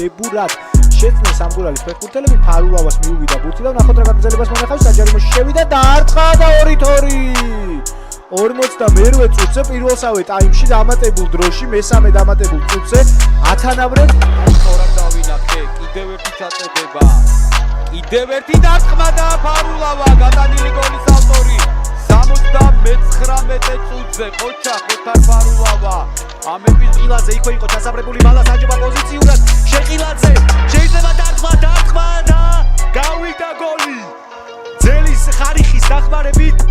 დადებურად შეცდნენ სამგურალის ფეხბურთელები ფარულავას მიუვიდა ბურთი და ნახოთ რა გაგრძელებას მონახავს საჯარიმოში შევიდა დაარტყა და 2-2 42 წუთზე პირველსავე ტაიმში დამატებულ დროში მესამე დამატებულ წუთზე ათანაბრად სწორად დავინახე კიდევ ერთი ჩაწოდება კიდევ ერთი დარტყმა და ფარულავა გადანილი გოლის ავტორი 79 წუთზე ყოჩა ხოთარ ფარულავა ამ ეპიზოდზე იქ იყო ჩასაბრებული ბალა საჯობა პოზიციურად შეყილაძე შეიძლება დარტყმა და გავიდა გოლი ძელის ხარიხის დახმარებით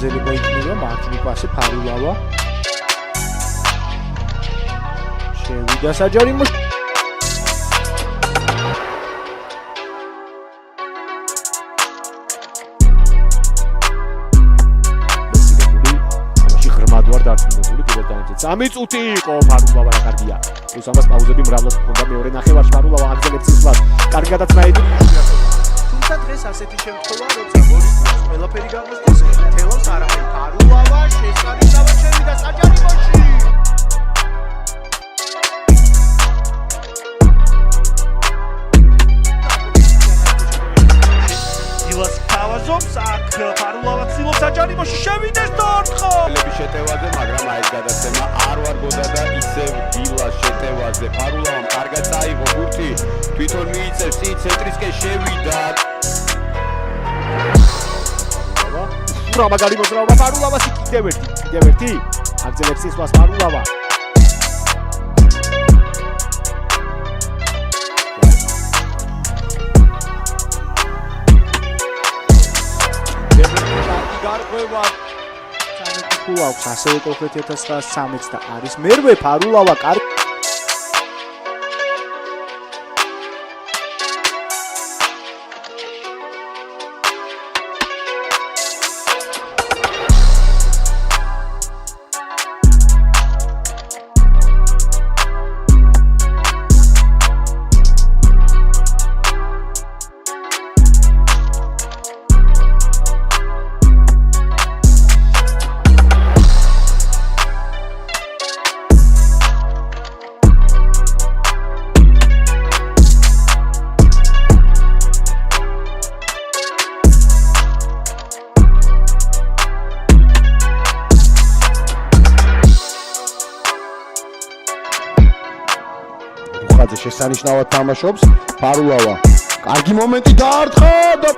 გრძელება იქნება მარჯვნივ პასი ფარულავა შევიდა საჯარიმოში ამაში ღრმად ვარ დარწმუნებული პირველ დაინტერესებს 3 წუთი იყო ფარულავა რა კარგია პლუს ამას პაუზები მრავლად ჰქონდა მეორე ნახევარში ფარულავა აგრძელებს ისვლად კარგი გადაცმაები თუმცა დღეს ასეთი შემთხვევა როცა გოლის ყველაფერი გამოსდეს თელავს არაფერი ფარულავა შესაძლებლად შევიდა საჯარიმოში დილას თავაზობს აქ ფარულავა ცდილობს საჯარიმოში შევიდეს და ორთხო შეტევაზე მაგრამ აი ეს გადაცემა არ ვარგოდა და ისევ დილას შეტევაზე ფარულავამ კარგად წაიღო ბურთი თვითონ მიიწევს ცენტრისკენ შევიდა რა მაგარი მოძრაობა ფარულავას კიდევ ერთი აგრძელებს ისვლას ფარულავა გარღვევა სამეთქუ აქვს ასევე კონკრეტი 1913 და არის მერვე ფარულავა კარგი ხაძე შესანიშნავად თამაშობს ფარულავა კარგი მომენტი დაარტყა და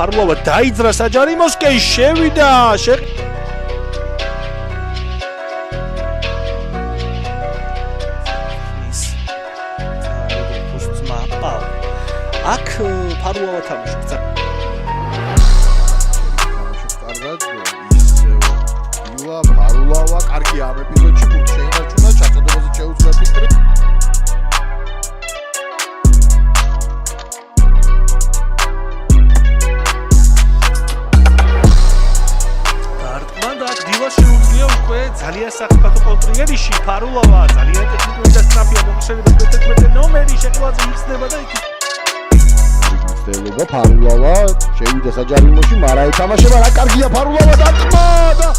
ფარულავა დაიძრა საჯარიმოსკენ შევიდა აქ ფარულავა თამაშობს კარგად ისევ ილა ფარულავა კარგი ამ ეპიზოდში გულ შეინარჩუნა ჩაწოდებაზე შეუძლია ფიქრი ძალიან საფრთხე კონტრიერიში ფარულავა ძალიან ტექნიკური და სტრაფია მომუშავების მეთერთმეტე ნომერი შეყილაძე იხსნება და იქ მისდევობა ფარულავა შევიდა საჯარიმოში მაგრამ ეთამაშება რა კარგია ფარულავა დარტყმა და